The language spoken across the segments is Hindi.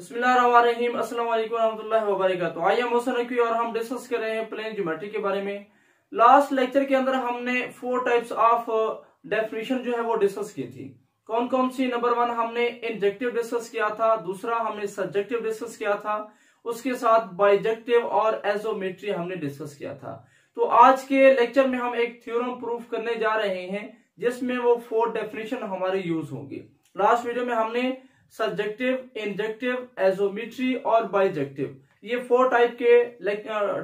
बिस्मिल्लाहिर्रहमानिर्रहीम, अस्सलाम वालेकुम रहमतुल्लाहि व बरकातुहू। आइए मोहसिन की और हम डिस्कस कर रहे हैं प्लेन ज्योमेट्री के बारे में। लास्ट लेक्चर के अंदर हमने 4 टाइप्स ऑफ डेफिनेशन जो है वो डिस्कस की थी। कौन कौन सी? नंबर 1 हमने इंजेक्टिव डिस्कस किया था, दूसरा हमने सब्जेक्टिव डिस्कस किया था, उसके साथ बाइजेक्टिव और एजोमेट्री हमने डिस्कस किया था। तो आज के लेक्चर में हम एक थ्योरम प्रूफ करने जा रहे हैं जिसमें वो 4 डेफिनेशन हमारे यूज होंगे। लास्ट वीडियो में हमने सब्जेक्टिव, इंजेक्टिव, एजोमेट्री और बाइजेक्टिव ये 4 टाइप के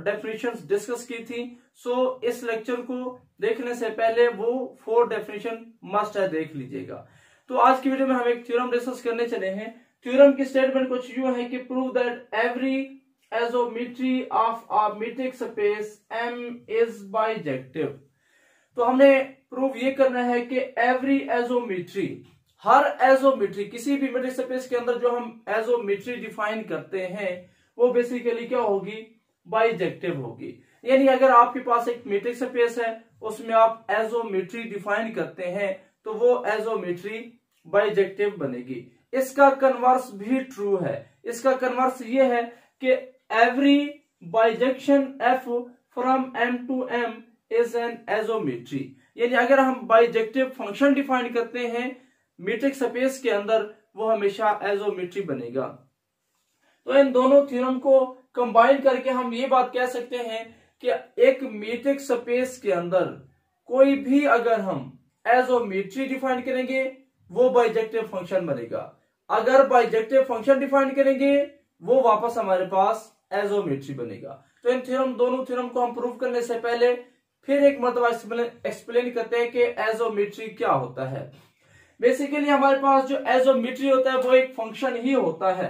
डेफिनेशंस डिस्कस की थी। सो इस लेक्चर को देखने से पहले वो 4 डेफिनेशन मस्ट है, देख लीजिएगा। तो आज की वीडियो में हम एक थ्योरम डिस्कस करने चले हैं। थ्योरम की स्टेटमेंट कुछ यूं है कि prove that every isometry of a metric space M is bijective. तो हमने प्रूव ये करना है कि एवरी एजोमेट्री, हर एजोमेट्री, किसी भी मीट्रिक स्पेस के अंदर जो हम एजोमेट्री डिफाइन करते हैं वो बेसिकली क्या होगी? बाइजेक्टिव होगी। यानी अगर आपके पास एक मीट्रिक स्पेस है उसमें आप एजोमेट्री डिफाइन करते हैं तो वो एजोमेट्री बाइजेक्टिव बनेगी। इसका कन्वर्स भी ट्रू है। इसका कन्वर्स ये है कि every bijection F from M to M is an isometry. यानी अगर हम बाइजेक्टिव फंक्शन डिफाइन करते हैं मीट्रिक स्पेस के अंदर वो हमेशा एजोमेट्री बनेगा। तो इन दोनों थ्योरम को कंबाइन करके हम ये बात कह सकते हैं कि एक मीट्रिक स्पेस के अंदर कोई भी अगर हम एजोमेट्री डिफाइन करेंगे वो बाइजेक्टिव फंक्शन बनेगा। अगर बाइजेक्टिव फंक्शन डिफाइन करेंगे वो वापस हमारे पास एजोमेट्री बनेगा। तो इन दोनों थ्योरम को हम प्रूव करने से पहले फिर एक मरतबा एक्सप्लेन करते हैं कि एजोमेट्री क्या होता है। बेसिकली हमारे पास जो एजोमेट्री होता है वो एक फंक्शन ही होता है,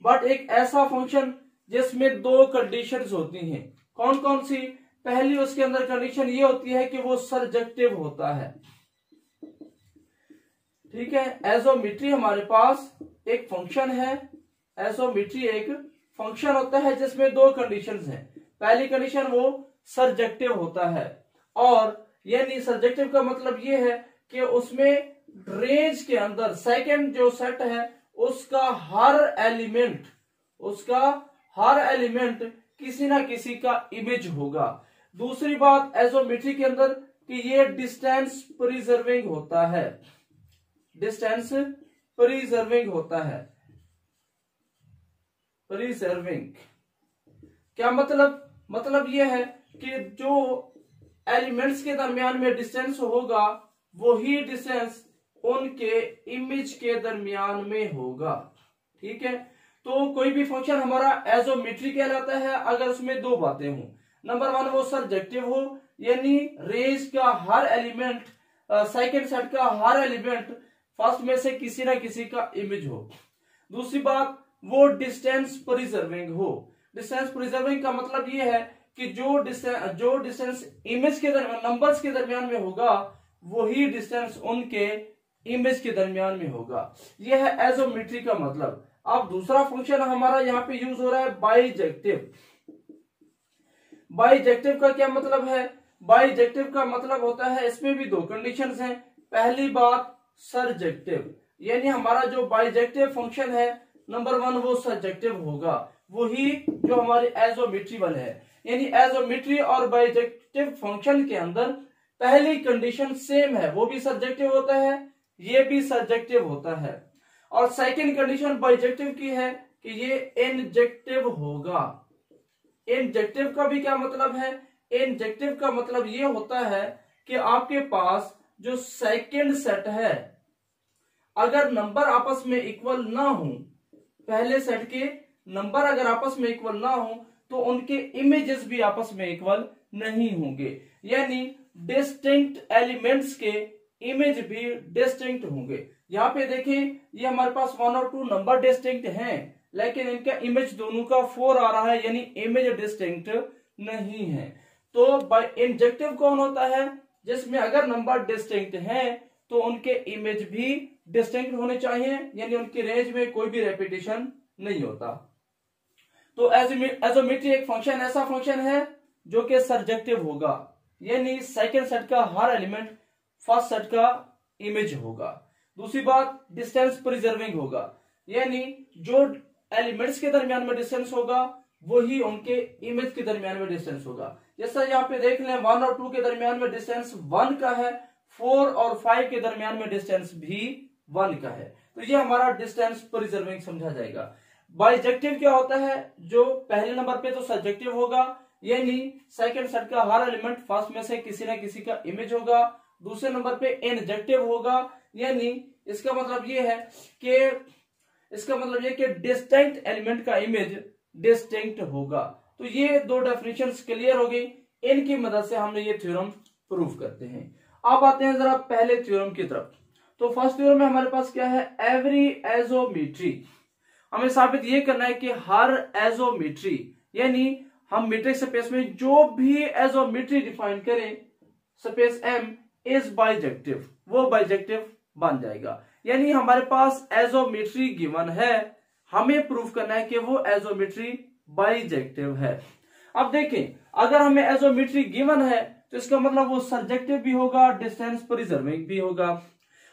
बट एक ऐसा फंक्शन जिसमें 2 कंडीशंस होती हैं। कौन कौन सी? पहली उसके अंदर कंडीशन ये होती है कि वो सर्जेक्टिव होता है। ठीक है, एजोमेट्री हमारे पास एक फंक्शन है। एजोमेट्री एक फंक्शन होता है जिसमें 2 कंडीशंस हैं। पहली कंडीशन वो सर्जेक्टिव होता है, और यानी सर्जेक्टिव का मतलब ये है कि उसमें रेंज के अंदर सेकंड जो सेट है उसका हर एलिमेंट किसी ना किसी का इमेज होगा। दूसरी बात एजोमेट्री के अंदर कि ये डिस्टेंस प्रिजर्विंग होता है। डिस्टेंस प्रिजर्विंग होता है। प्रिजर्विंग क्या मतलब ये है कि जो एलिमेंट्स के दरमियान में डिस्टेंस होगा वही डिस्टेंस उनके इमेज के दरमियान में होगा। ठीक है, तो कोई भी फंक्शन हमारा एजोमेट्री कहलाता है अगर उसमें 2 बातें हों। नंबर 1 वो सर्जेक्टिव हो, यानी रेंज का हर एलिमेंट, सेकंड सेट का हर एलिमेंट फर्स्ट में से किसी ना किसी का इमेज हो। दूसरी बात वो डिस्टेंस प्रिजर्विंग हो। डिस्टेंस प्रिजर्विंग का मतलब ये है कि जो डिस्टेंस इमेज के नंबर्स के दरमियान में होगा वही डिस्टेंस उनके इमेज के दरमियान में होगा। यह है एजोमेट्री का मतलब। अब दूसरा फंक्शन हमारा यहाँ पे यूज हो रहा है बाइजेक्टिव। बाइजेक्टिव का क्या मतलब है? बाइजेक्टिव का मतलब होता है इसमें भी 2 कंडीशंस हैं। पहली बात सर्जेक्टिव, यानी हमारा जो बाइजेक्टिव फंक्शन है नंबर 1 वो सर्जेक्टिव होगा, वही जो हमारे एजोमेट्री वाले है। यानी एजोमेट्री और बाइजेक्टिव फंक्शन के अंदर पहली कंडीशन सेम है, वो भी सर्जेक्टिव होता है, ये भी सर्जेक्टिव होता है। और सेकंड कंडीशन बाइजेक्टिव की है कि ये इंजेक्टिव होगा। इंजेक्टिव का भी क्या मतलब है? इंजेक्टिव का मतलब ये होता है कि आपके पास जो सेकंड सेट है अगर नंबर आपस में इक्वल ना हो, पहले सेट के नंबर अगर आपस में इक्वल ना हो तो उनके इमेजेस भी आपस में इक्वल नहीं होंगे। यानी डिस्टिंक्ट एलिमेंट्स के इमेज भी डिस्टिंक्ट होंगे। यहाँ पे देखें, ये हमारे पास 1 और 2 नंबर डिस्टिंक्ट हैं, लेकिन इनका इमेज दोनों का 4 आ रहा है, यानी इमेज डिस्टिंक्ट नहीं है। तो बाय इंजेक्टिव कौन होता है? जिसमें अगर नंबर डिस्टिंक्ट हैं तो उनके इमेज भी डिस्टिंक्ट होने चाहिए, यानी उनकी रेंज में कोई भी रेपिटेशन नहीं होता। तो एजोमेट्री एक फंक्शन ऐसा फंक्शन है जो कि सर्जेक्टिव होगा, यानी सेकंड सेट का हर एलिमेंट फर्स्ट सेट का इमेज होगा। दूसरी बात डिस्टेंस प्रिजर्विंग होगा, यानी जो एलिमेंट्स के दरमियान में डिस्टेंस होगा वही उनके इमेज के दरमियान में डिस्टेंस होगा। जैसा यहाँ पे देख लें 1 और 2 के दरमियान में डिस्टेंस 1 का है, 4 और 5 के दरमियान में डिस्टेंस भी 1 का है। तो ये हमारा डिस्टेंस प्रिजर्विंग समझा जाएगा। बाइजेक्टिव क्या होता है? जो पहले नंबर पे तो सब्जेक्टिव होगा, यानी सेकंड सेट का हर एलिमेंट फर्स्ट में से किसी ना किसी का इमेज होगा। दूसरे नंबर पे इंजेक्टिव होगा, यानी इसका मतलब ये है कि डिस्टिंक्ट एलिमेंट का इमेज डिस्टिंक्ट होगा। तो ये दो डेफिनेशंस क्लियर हो गई, इनकी मदद से हमने ये थ्योरम प्रूव करते हैं। अब आते हैं जरा पहले थ्योरम की तरफ। तो फर्स्ट थ्योरम में हमारे पास क्या है? एवरी एजोमेट्री। हमें साबित ये करना है कि हर एजोमेट्री, यानी हम मीट्रिक स्पेस में जो भी एजोमेट्री डिफाइन करें स्पेस एम इज बाइजेक्टिव, वो बाइजेक्टिव बन जाएगा। यानी हमारे पास एजोमेट्री गिवन है, हमें प्रूफ करना है कि वो एजोमेट्री बाइजेक्टिव है। अब देखें, अगर हमें एजोमेट्री गिवन है तो इसका मतलब वो सर्जेक्टिव भी होगा, डिस्टेंस प्रिजर्विंग भी होगा।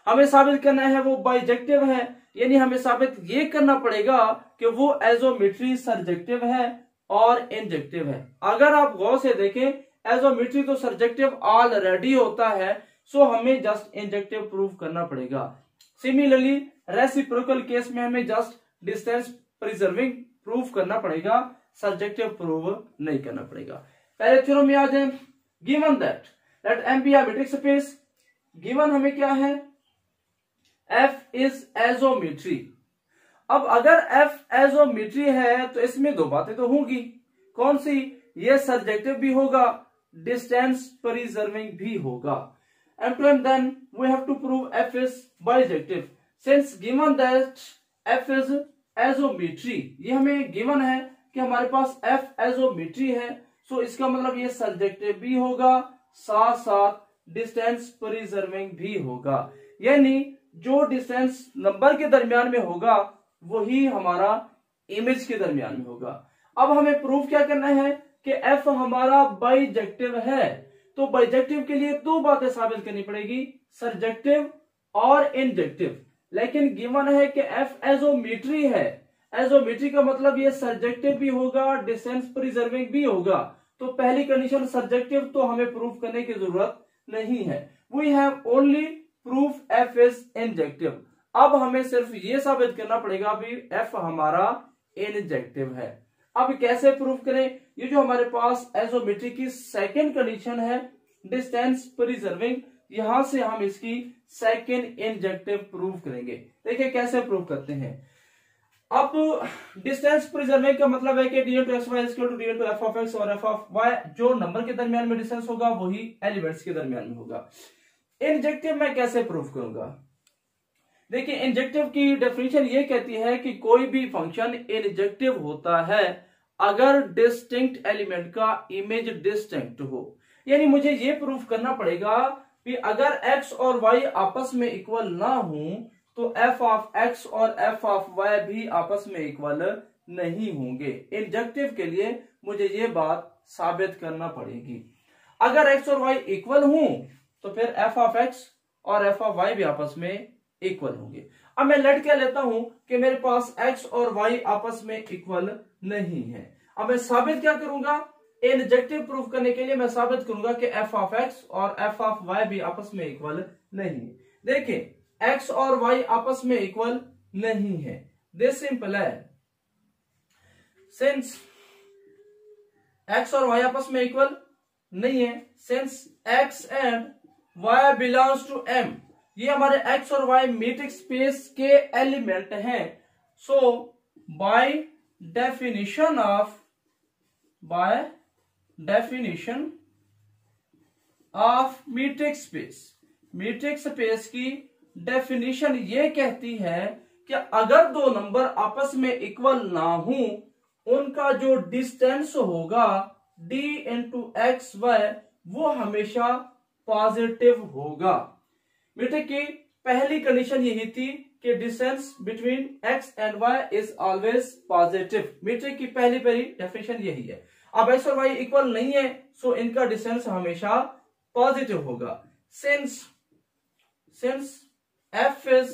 हमें साबित करना है वो बाइजेक्टिव है, यानी हमें साबित ये करना पड़ेगा कि वो एजोमेट्री सर्जेक्टिव है और इंजेक्टिव है। अगर आप गौर से देखें, एजोमेट्री तो सर्जेक्टिव ऑलरेडी होता है, सो हमें जस्ट इंजेक्टिव प्रूव करना पड़ेगा। सिमिलरली रेसिप्रोकल केस में हमें जस्ट डिस्टेंस प्रिजर्विंग प्रूव करना पड़ेगा, सर्जेक्टिव प्रूव नहीं करना पड़ेगा। पहले थ्योरम में आ जाए, given that let M be a metric space. Given हमें क्या है? F is isometry. अब अगर एफ एजोमेट्री है तो इसमें दो बातें तो होंगी। कौन सी? ये सर्जेक्टिव भी होगा, डिस्टेंस प्रिजर्विंग भी होगा। And then we have to prove f is bijective. Since given that f is isometry, ये हमें given है कि हमारे पास f isometry है, so इसका मतलब ये सर्जेक्टिव भी होगा, साथ साथ डिस्टेंस प्रिजर्विंग भी होगा। यानी जो डिस्टेंस नंबर के दरमियान में होगा वही हमारा इमेज के दरमियान में होगा। अब हमें प्रूफ क्या करना है कि f हमारा बाइजेक्टिव है। तो बाइजेक्टिव के लिए दो बातें साबित करनी पड़ेगी, सर्जेक्टिव और इंजेक्टिव। लेकिन गिवन है कि एफ एजोमेट्री है, एजोमेट्री का मतलब ये सर्जेक्टिव भी होगा, डिस्टेंस प्रिजर्विंग भी होगा। तो पहली कंडीशन सर्जेक्टिव तो हमें प्रूफ करने की जरूरत नहीं है। We have only proof F is injective. अब हमें सिर्फ ये साबित करना पड़ेगा भी एफ हमारा इंजेक्टिव है। अब कैसे प्रूफ करें? ये जो हमारे पास एजोमेट्री की सेकंड कंडीशन है डिस्टेंस प्रिजर्विंग, यहां से हम इसकी सेकंड इंजेक्टिव प्रूफ करेंगे। देखिए कैसे प्रूफ करते हैं। अब डिस्टेंस प्रिजर्विंग का मतलब है कि D into X Y is equal to D into F of X और एफ ऑफ वाई, जो नंबर के दरमियान में डिस्टेंस होगा वही एलिमेंट्स के दरमियान में होगा। इंजेक्टिव मैं कैसे प्रूफ करूंगा? देखिए इंजेक्टिव की डेफिनेशन ये कहती है कि कोई भी फंक्शन इंजेक्टिव होता है अगर डिस्टिंक्ट एलिमेंट का इमेज डिस्टिंक्ट हो। यानी मुझे ये प्रूफ करना पड़ेगा कि अगर x और y आपस में इक्वल ना हो तो f ऑफ x और f ऑफ y भी आपस में इक्वल नहीं होंगे। इंजेक्टिव के लिए मुझे ये बात साबित करना पड़ेगी। अगर x और y इक्वल हों तो फिर f ऑफ x और f ऑफ y भी आपस में इक्वल होंगे। अब मैं लेट क्या लेता हूं कि मेरे पास x और y आपस में इक्वल नहीं है। अब मैं साबित क्या करूंगा? इंजेक्टिव प्रूफ करने के लिए मैं साबित करूंगा कि f ऑफ x और f ऑफ y भी आपस में इक्वल नहीं है। देखिए x और y आपस में इक्वल नहीं है, दिस सिंपल है। सिंस x और y आपस में इक्वल नहीं है, since x and y belongs to m, ये हमारे x और y मीट्रिक स्पेस के एलिमेंट हैं। So by definition of metric space की डेफिनेशन ये कहती है कि अगर दो नंबर आपस में इक्वल ना हो, उनका जो डिस्टेंस होगा d इंटू एक्स वाई वो हमेशा पॉजिटिव होगा। मीट्रिक की पहली कंडीशन यही थी कि distance between x and y is always positive. Metric की पहली डेफिनेशन यही है। अब x और y इक्वल नहीं है, सो इनका डिस्टेंस हमेशा पॉजिटिव होगा। सिंस f इज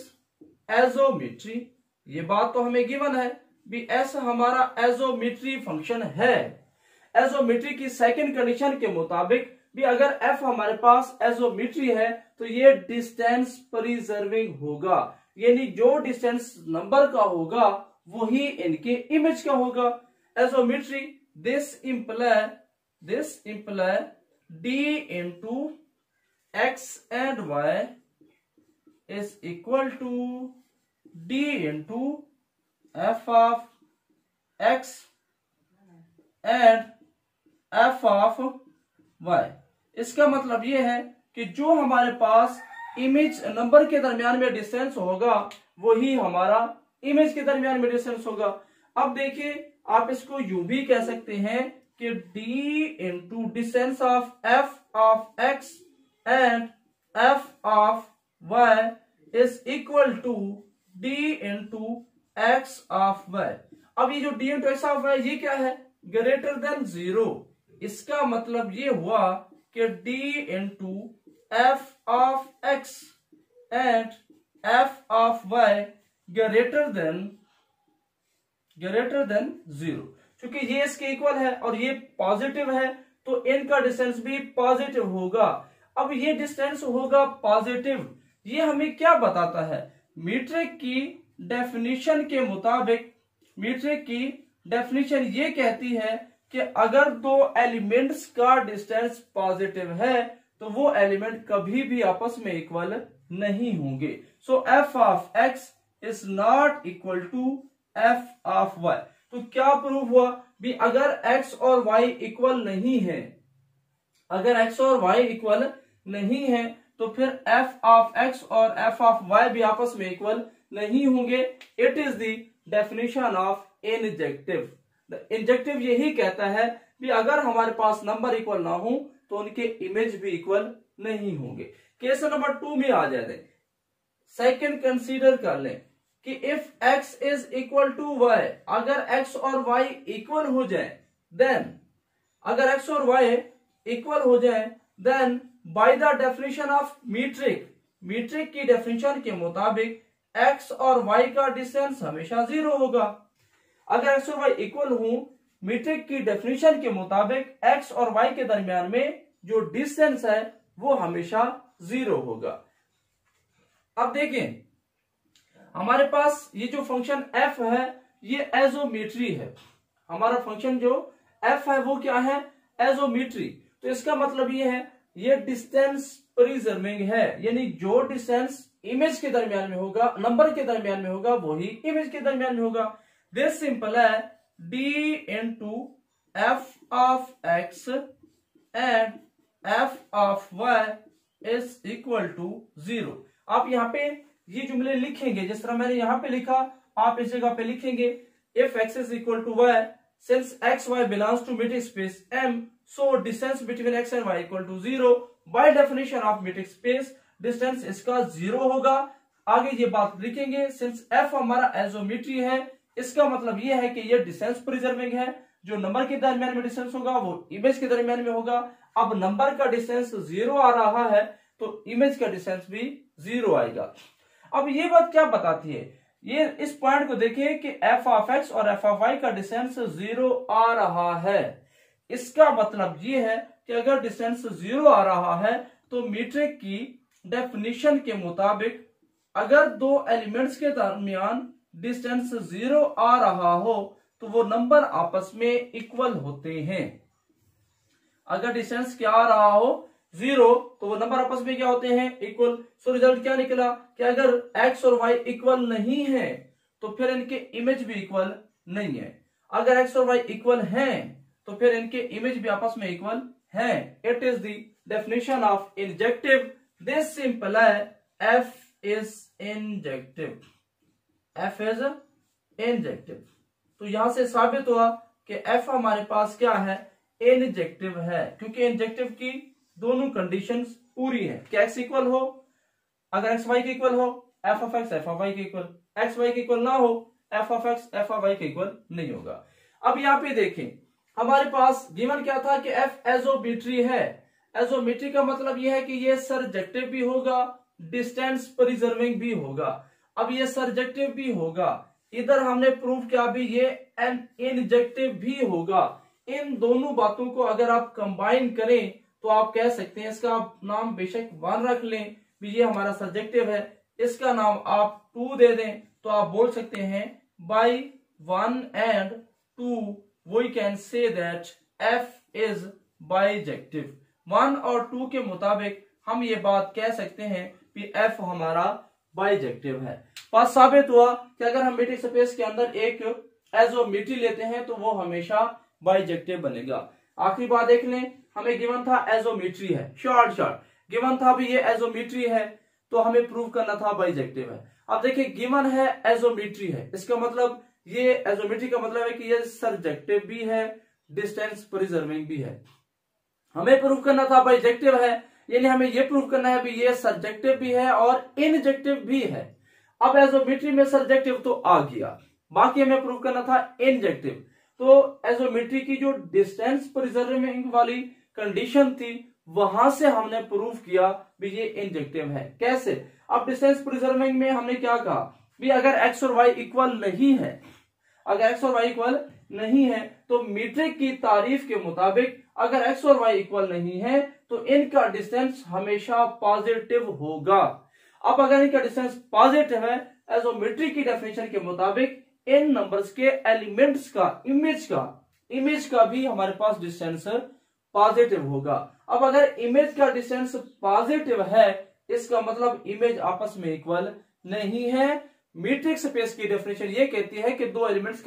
एजोमेट्री, ये बात तो हमें गिवन है, भी एस हमारा एजोमेट्री फंक्शन है। एजोमेट्री की सेकंड कंडीशन के मुताबिक भी अगर एफ हमारे पास एजोमेट्री है तो ये डिस्टेंस प्रिजर्विंग होगा, यानी जो डिस्टेंस नंबर का होगा वही इनके इमेज का होगा। Isometry this imply d into x and y is equal to d into f of x and f of y। इसका मतलब ये है कि जो हमारे पास इमेज नंबर के दरमियान में डिस्टेंस होगा वही हमारा इमेज के दरमियान में डिस्टेंस होगा। अब देखिए आप इसको यूं भी कह सकते हैं कि d into distance of f of x and f of y is equal to d into x of y। अब ये जो d into x of y ये क्या है, ग्रेटर देन 0। इसका मतलब ये हुआ कि d into f of x and f of y greater than 0। क्योंकि ये इसके इक्वल है और ये पॉजिटिव है तो इनका डिस्टेंस भी पॉजिटिव होगा। अब ये डिस्टेंस होगा पॉजिटिव, ये हमें क्या बताता है, मीट्रिक की डेफिनेशन के मुताबिक मीट्रिक की डेफिनेशन ये कहती है कि अगर दो एलिमेंट्स का डिस्टेंस पॉजिटिव है तो वो एलिमेंट कभी भी आपस में इक्वल नहीं होंगे। So f of x is not equal to f of y. तो क्या प्रूव हुआ भी, अगर x और y इक्वल नहीं है, अगर x और y इक्वल नहीं है तो फिर f ऑफ x और f ऑफ y भी आपस में इक्वल नहीं होंगे। It is the definition of injective. The injective यही कहता है कि अगर हमारे पास नंबर इक्वल ना हो तो उनके इमेज भी इक्वल नहीं होंगे। केस नंबर 2 में आ जाते हैं। सेकंड कंसीडर कर लें कि if x is equal to y, अगर x और y इक्वल हो जाए देन, अगर x और y इक्वल हो जाए then by the definition of metric की डेफिनेशन के मुताबिक x और y का डिस्टेंस हमेशा 0 होगा। अगर x और y इक्वल हो, मीट्रिक की डेफिनेशन के मुताबिक x और y के दरमियान में जो डिस्टेंस है वो हमेशा 0 होगा। अब देखें हमारे पास ये जो फंक्शन f है ये एजोमेट्री है। हमारा फंक्शन जो f है वो क्या है, एजोमेट्री। तो इसका मतलब ये है ये डिस्टेंस प्रिजर्विंग है, यानी जो डिस्टेंस इमेज के दरमियान में होगा, नंबर के दरमियान में होगा वही इमेज के दरमियान में होगा। दिस सिंपल है d into f of x and f of y is equal to 0। आप यहाँ पे ये जुमले लिखेंगे जिस तरह मैंने यहां पे लिखा, आप इस जगह पे लिखेंगे if x is equal to y since x y belongs to metric space M, so distance between x and y equal to 0। By definition of metric space distance इसका 0 होगा। आगे ये बात लिखेंगे सिंस f हमारा एजोमेट्री है, इसका मतलब ये है कि ये डिस्टेंस प्रिजर्विंग है। जो नंबर के दरमियान में डिस्टेंस होगा वो इमेज के दरमियान में होगा। अब नंबर का डिस्टेंस 0 आ रहा है तो इमेज का डिस्टेंस भी 0 आएगा। अब ये बात क्या बताती है, ये इस पॉइंट को देखिए कि f ऑफ x और f ऑफ y का डिस्टेंस 0 आ रहा है। इसका मतलब ये है कि अगर डिस्टेंस 0 आ रहा है तो मीट्रिक की डेफिनेशन के मुताबिक अगर दो एलिमेंट्स के दरमियान डिस्टेंस 0 आ रहा हो तो वो नंबर आपस में इक्वल होते हैं। अगर डिस्टेंस क्या आ रहा हो 0 तो वो नंबर आपस में क्या होते हैं, इक्वल। सो रिजल्ट क्या निकला कि अगर x और y इक्वल नहीं है तो फिर इनके इमेज भी इक्वल नहीं है। अगर x और y इक्वल हैं तो फिर इनके इमेज भी आपस में इक्वल हैं। It is the definition of injective. This simple है f is injective, f is injective. तो यहां से साबित हुआ कि f हमारे पास क्या है, इंजेक्टिव है, क्योंकि इंजेक्टिव की दोनों कंडीशंस पूरी है कि x इक्वल हो, अगर x y के इक्वल हो f of x f of y के इक्वल, x y के इक्वल ना हो f of x f of y के इक्वल नहीं होगा। अब यहाँ पे देखें हमारे पास गिवन क्या था कि f एजोमेट्री है। एजोमेट्री का मतलब यह है कि ये सरजेक्टिव भी होगा, डिस्टेंस प्रिजर्विंग भी होगा। अब ये सरजेक्टिव भी होगा, इधर हमने प्रूव किया भी ये एन इंजेक्टिव भी होगा। इन दोनों बातों को अगर आप कंबाइन करें तो आप कह सकते हैं, इसका आप नाम बेशक 1 रख लें भी ये हमारा सब्जेक्टिव है, इसका नाम आप 2 दे दें तो आप बोल सकते हैं by 1 and 2 we can say that F is bijective. 1 और 2 के मुताबिक हम ये बात कह सकते हैं कि एफ हमारा बाइजेक्टिव है। बात साबित हुआ कि अगर हम मीट्रिक स्पेस के अंदर एक एजोमेट्री लेते हैं तो वो हमेशा बाइजेक्टिव बनेगा। आखिरी बात देख लें, हमें गिवन था एजोमेट्री है, शॉर्ट गिवन था भी ये एजोमेट्री है तो हमें प्रूव करना था बाइजेक्टिव है। अब देखिए गिवन है एजोमेट्री है, इसका मतलब ये एजोमेट्री का मतलब है कि ये सरजेक्टिव भी है, डिस्टेंस प्रिजर्विंग भी है। हमें प्रूव करना था बाइजेक्टिव है, यानी हमें ये प्रूव करना है भी ये सरजेक्टिव भी है और इनजेक्टिव भी है। अब एजोमेट्री में सरजेक्टिव तो आ गया, बाकी हमें प्रूव करना था इनजेक्टिव। तो एजोमेट्री की जो डिस्टेंस प्रिजर्विंग वाली कंडीशन थी वहां से हमने प्रूव किया भी ये इंजेक्टिव है। कैसे? अब डिस्टेंस प्रिजर्विंग में हमने क्या कहा भी अगर एक्स और वाई इक्वल नहीं है, अगर एक्स और वाई इक्वल नहीं है तो मीट्रिक की तारीफ के मुताबिक अगर एक्स और वाई इक्वल नहीं है तो इनका डिस्टेंस हमेशा पॉजिटिव होगा। अब अगर इनका डिस्टेंस पॉजिटिव है, एजोमेट्री की डेफिनेशन के मुताबिक इन नंबर्स के एलिमेंट्स का इमेज का भी हमारे पास डिस्टेंस पॉजिटिव होगा। अब अगर इमेज का डिस्टेंस पॉजिटिव है इसका मतलब इमेज आपस में इक्वल नहीं है। मीट्रिक स्पेस की डेफिनेशन ये कहती है कि दो एलिमेंट्स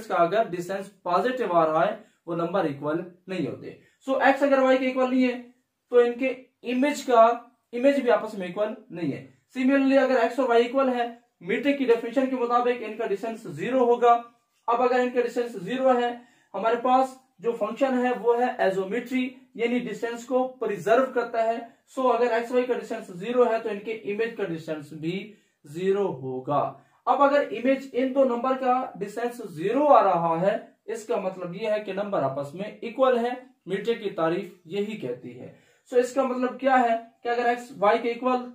का अगर डिस्टेंस पॉजिटिव आ रहा है वो नंबर इक्वल नहीं होते। सो एक्स अगर वाई के इक्वल नहीं है तो इनके इमेज भी आपस में इक्वल नहीं है। सिमिलरली अगर एक्स और वाई इक्वल है, मीट्रिक की डेफिनेशन के मुताबिक इनका डिस्टेंस 0 होगा। अब अगर इनका डिस्टेंस 0 है, हमारे पास जो फंक्शन है वो है एजोमेट्री, यानी डिस्टेंस को प्रिजर्व करता है। सो अगर एक्स वाई का डिस्टेंस 0 है तो इनके इमेज का डिस्टेंस भी 0 होगा। अब अगर इमेज इन दो नंबर का डिस्टेंस 0 आ रहा है इसका मतलब यह है कि नंबर आपस में इक्वल है। मीट्रिक की तारीफ यही कहती है। सो इसका मतलब क्या है कि अगर एक्स वाई के इक्वल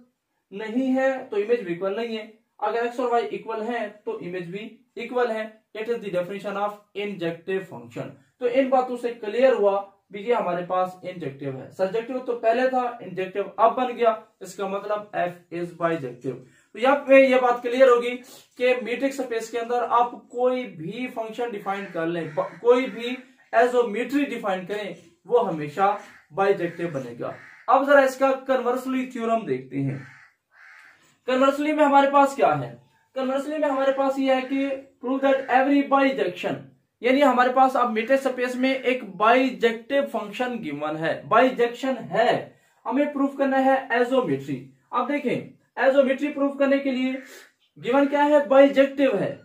नहीं है तो इमेज भी इक्वल नहीं है, अगर एक्स और वाई इक्वल है तो इमेज भी इक्वल है। It is the definition of injective function. तो इन बातों से क्लियर हुआ भी ये हमारे पास इंजेक्टिव है। सरजेक्टिव तो पहले था, इंजेक्टिव अब बन गया, इसका मतलब एफ इज बाइजेक्टिव। तो यहाँ पे ये बात क्लियर होगी कि मीट्रिक स्पेस के अंदर आप कोई भी फंक्शन डिफाइन कर लें, कोई भी एजोमेट्री डिफाइन करें, वो हमेशा बाइजेक्टिव बनेगा। अब जरा इसका कन्वर्सली थ्योरम देखते हैं। कन्वर्सली में हमारे पास क्या है? कन्वर्सली में हमारे पास ये है कि प्रूव दैट एवरी बाइजेक्शन, यानी हमारे पास अब मीट्रिक स्पेस में एक बाइजेक्टिव फंक्शन गिवन है, बाइजेक्शन है, हमें प्रूव करना है एजोमेट्री। अब देखें एजोमेट्री प्रूव करने के लिए गिवन क्या है? बाइजेक्टिव है।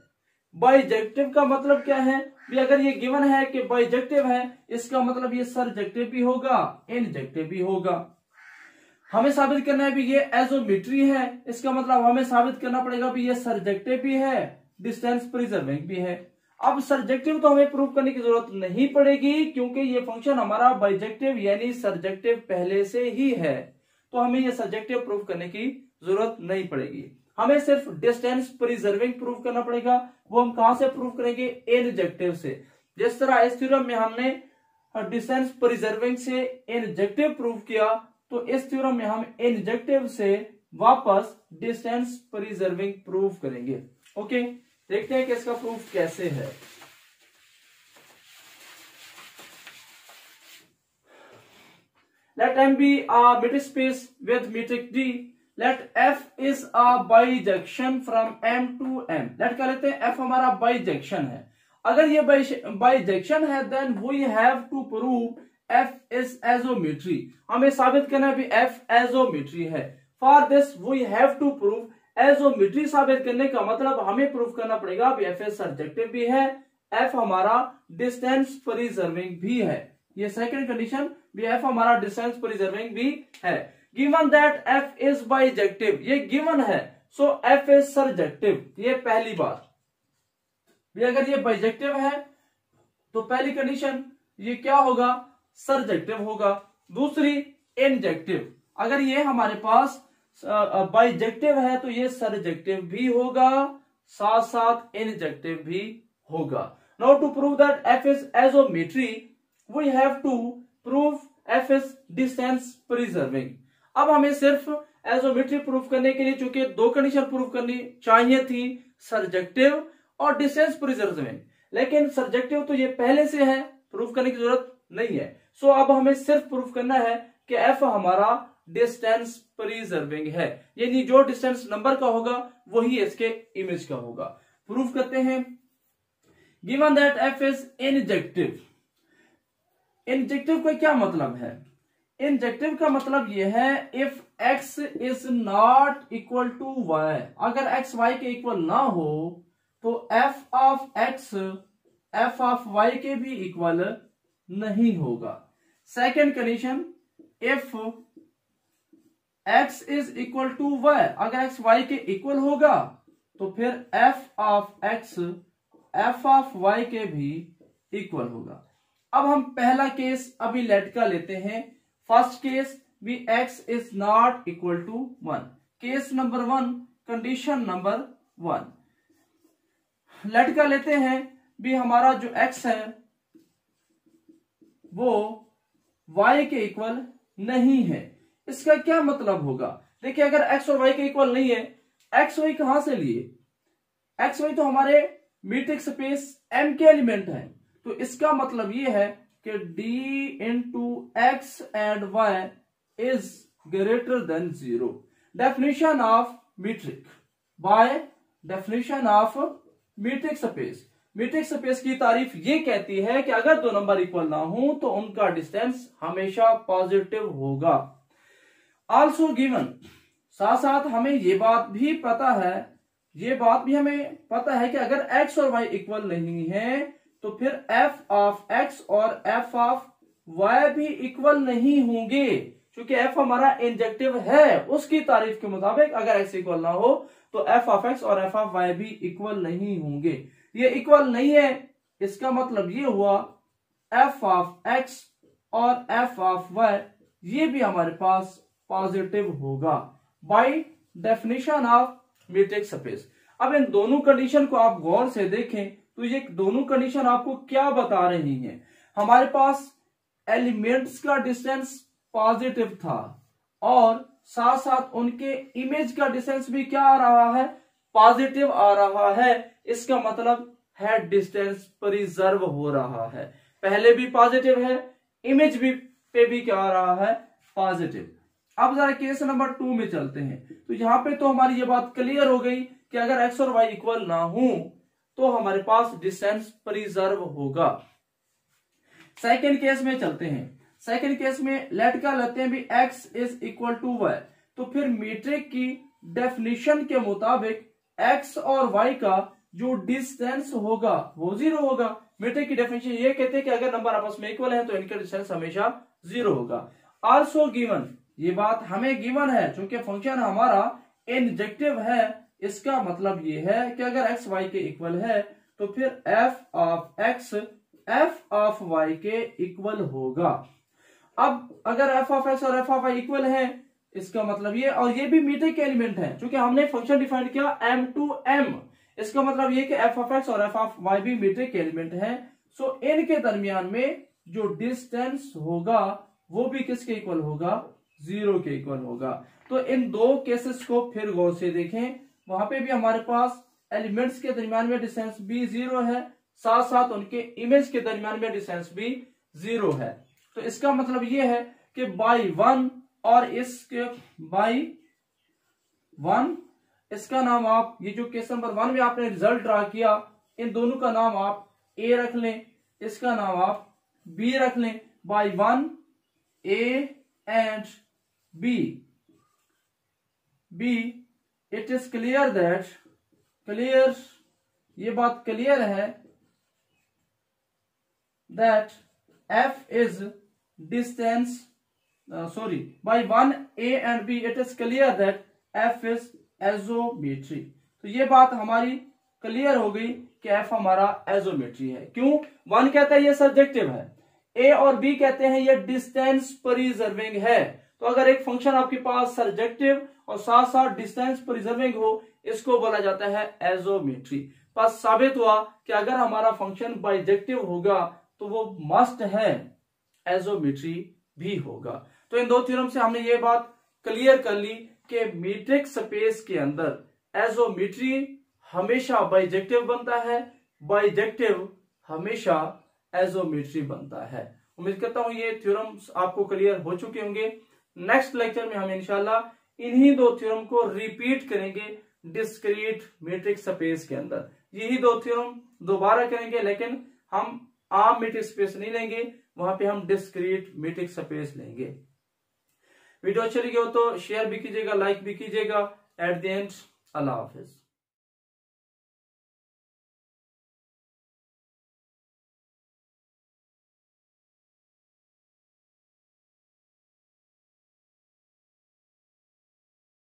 बाइजेक्टिव का मतलब क्या है भी अगर ये गिवन है कि बाइजेक्टिव है इसका मतलब ये सरजेक्टिव भी होगा, इनजेक्टिव भी होगा। हमें साबित करना है भी ये एजोमेट्री है, इसका मतलब हमें साबित करना पड़ेगा भी ये सरजेक्टिव भी है, डिस्टेंस प्रिजर्विंग भी है। अब सरजेक्टिव तो हमें प्रूव करने की जरूरत नहीं पड़ेगी क्योंकि ये फंक्शन हमारा बाइजेक्टिव यानी सरजेक्टिव पहले से ही है, तो हमें ये सरजेक्टिव प्रूव करने की जरूरत नहीं पड़ेगी। हमें सिर्फ डिस्टेंस प्रिजर्विंग प्रूव करना पड़ेगा। वो हम कहां से प्रूव करेंगे? इनजेक्टिव से। जिस तरह इस थ्योरम में हमने डिस्टेंस प्रिजर्विंग से इनजेक्टिव प्रूव किया तो इस थ्योरम में हम इनजेक्टिव से वापस डिस्टेंस प्रिजर्विंग प्रूव करेंगे। ओके, देखते हैं कि इसका प्रूफ कैसे है। Let M be a metric space with metric D. Let F is a bijection from M to M. Let क्या लेते हैं? F हमारा बाइजेक्शन है। अगर ये बाइजेक्शन है then we have to prove F is isometry. हमें साबित करना है भी F isometry है। For this we have to prove isometry। साबित करने का मतलब हमें प्रूफ करना पड़ेगा भी F सरजेक्टिव भी है, F हमारा डिस्टेंस प्रिजर्विंग भी है। ये सेकंड कंडीशन भी, F हमारा डिस्टेंस प्रिजर्विंग भी है। Given that F is bijective, ये गिवन है, सो F इज सरजेक्टिव। ये पहली बात भी, अगर ये बाइजेक्टिव है तो पहली कंडीशन ये क्या होगा? सरजेक्टिव होगा। दूसरी इंजेक्टिव, अगर ये हमारे पास बाइजेक्टिव है तो ये सरजेक्टिव भी होगा, साथ साथ इंजेक्टिव भी होगा। Now to prove that F is isometry we have to prove F is distance preserving. अब हमें सिर्फ आइसोमेट्री प्रूफ करने के लिए चूंकि दो कंडीशन प्रूफ करनी चाहिए थी, सर्जेक्टिव और डिस्टेंस प्रिजर्विंग, लेकिन सर्जेक्टिव तो ये पहले से है, प्रूफ करने की जरूरत नहीं है। सो अब हमें सिर्फ प्रूफ करना है कि एफ हमारा डिस्टेंस प्रिजर्विंग है, यानी जो डिस्टेंस नंबर का होगा वही इसके इमेज का होगा। प्रूफ करते हैं। Given that F is injective. Injective का क्या मतलब है? इंजेक्टिव का मतलब यह है if x is not equal to y, अगर x y के इक्वल ना हो तो f of x f of y के भी इक्वल नहीं होगा। Second condition, if x is equal to y, अगर x y के इक्वल होगा तो फिर f of x f of y के भी इक्वल होगा। अब हम पहला केस अभी लेट का लेते हैं। फर्स्ट केस भी x is not equal to 1, case number 1, condition number 1। लेट का लेते हैं भी हमारा जो x है वो y के इक्वल नहीं है। इसका क्या मतलब होगा? देखिए अगर x और y के इक्वल नहीं है, x y कहां से लिए? x y तो हमारे मैट्रिक्स स्पेस M के एलिमेंट है, तो इसका मतलब ये है कि d into x and y is greater than 0। Definition of metric bye definition of metric space. Metric space की तारीफ ये कहती है कि अगर दो नंबर इक्वल ना हो तो उनका डिस्टेंस हमेशा पॉजिटिव होगा। आल्सो गिवन, साथ साथ हमें ये बात भी पता है कि अगर x और y इक्वल नहीं है तो फिर f ऑफ x और f ऑफ y भी इक्वल नहीं होंगे, क्योंकि f हमारा इंजेक्टिव है। उसकी तारीफ के मुताबिक अगर x इक्वल ना हो तो f ऑफ x और f ऑफ y भी इक्वल नहीं होंगे। ये इक्वल नहीं है, इसका मतलब ये हुआ f ऑफ x और f ऑफ y ये भी हमारे पास पॉजिटिव होगा bye definition of matrix space. अब इन दोनों कंडीशन को आप गौर से देखें तो ये दोनों कंडीशन आपको क्या बता रही हैं? हमारे पास एलिमेंट्स का डिस्टेंस पॉजिटिव था और साथ साथ उनके इमेज का डिस्टेंस भी क्या आ रहा है? पॉजिटिव आ रहा है। इसका मतलब है डिस्टेंस प्रिजर्व हो रहा है। पहले भी पॉजिटिव है, इमेज भी पे भी क्या आ रहा है? पॉजिटिव। अब जरा केस नंबर 2 में चलते हैं। तो यहां पे तो हमारी ये बात क्लियर हो गई कि अगर x और y इक्वल ना हो तो हमारे पास डिस्टेंस प्रिजर्व होगा। सेकेंड केस में चलते हैं। सेकेंड केस में लेट का लेते हैं भी x is equal to y, तो फिर मीट्रिक की डेफिनेशन के मुताबिक x और y का जो डिस्टेंस होगा वो 0 होगा। मीट्रिक की डेफिनेशन ये कहते हैं कि अगर नंबर आपस में इक्वल है तो इनका डिस्टेंस हमेशा 0 होगा। आल्सो गिवन, ये बात हमें गिवन है क्योंकि फंक्शन हमारा इंजेक्टिव है। इसका मतलब ये है कि अगर x y के इक्वल है तो फिर f of x f of y के इक्वल होगा। अब अगर f ऑफ x और f ऑफ y इक्वल है, इसका मतलब ये, और ये भी मीट्रिक के एलिमेंट है क्योंकि हमने फंक्शन डिफाइन किया m टू m। इसका मतलब ये कि f ऑफ x और f ऑफ y भी मीट्रिक के एलिमेंट है। सो इनके दरमियान में जो डिस्टेंस होगा वो भी किसके इक्वल होगा? 0 के इक्वल होगा। तो इन दो केसेस को फिर गौर से देखें। वहां पे भी हमारे पास एलिमेंट्स के दरमियान में डिस्टेंस भी 0 है, साथ साथ उनके इमेज के दरमियान में डिस्टेंस भी 0 है। तो इसका मतलब ये है कि बाई 1 और इसके बाई 1, इसका नाम आप, ये जो केस नंबर 1 में आपने रिजल्ट ड्रा किया, इन दोनों का नाम आप A रख लें, इसका नाम आप B रख लें। By 1 A and B, it is clear that, clear, ये बात क्लियर है that f is distance, sorry, by 1 A and B it is clear that f is isometry. तो ये बात हमारी क्लियर हो गई कि f हमारा आइसोमेट्री है। क्यों? 1 कहता है ये सब्जेक्टिव है, A और B कहते हैं ये डिस्टेंस प्रिजर्विंग है। तो अगर एक फंक्शन आपके पास सब्जेक्टिव और साथ साथ डिस्टेंस प्रिजर्विंग हो, इसको बोला जाता है एजोमेट्री। बस साबित हुआ कि अगर हमारा फंक्शन बाइजेक्टिव होगा तो वो मस्ट है एजोमेट्री भी होगा। तो इन दो थ्योरम से हमने ये बात क्लियर कर ली कि मीट्रिक स्पेस के अंदर एजोमेट्री हमेशा बाइजेक्टिव बनता है, बाइजेक्टिव हमेशा एजोमेट्री बनता है। उम्मीद करता हूं ये थ्योरम्स आपको क्लियर हो चुके होंगे। नेक्स्ट लेक्चर में हम इंशाल्लाह इन्हीं दो थ्योरम को रिपीट करेंगे डिस्क्रीट मीट्रिक स्पेस के अंदर। यही दो थ्योरम दोबारा करेंगे, लेकिन हम आम मीट्रिक स्पेस नहीं लेंगे, वहां पे हम डिस्क्रीट मीट्रिक स्पेस लेंगे। वीडियो अच्छी लगी हो तो शेयर भी कीजिएगा, लाइक भी कीजिएगा। At the end Allah Hafiz.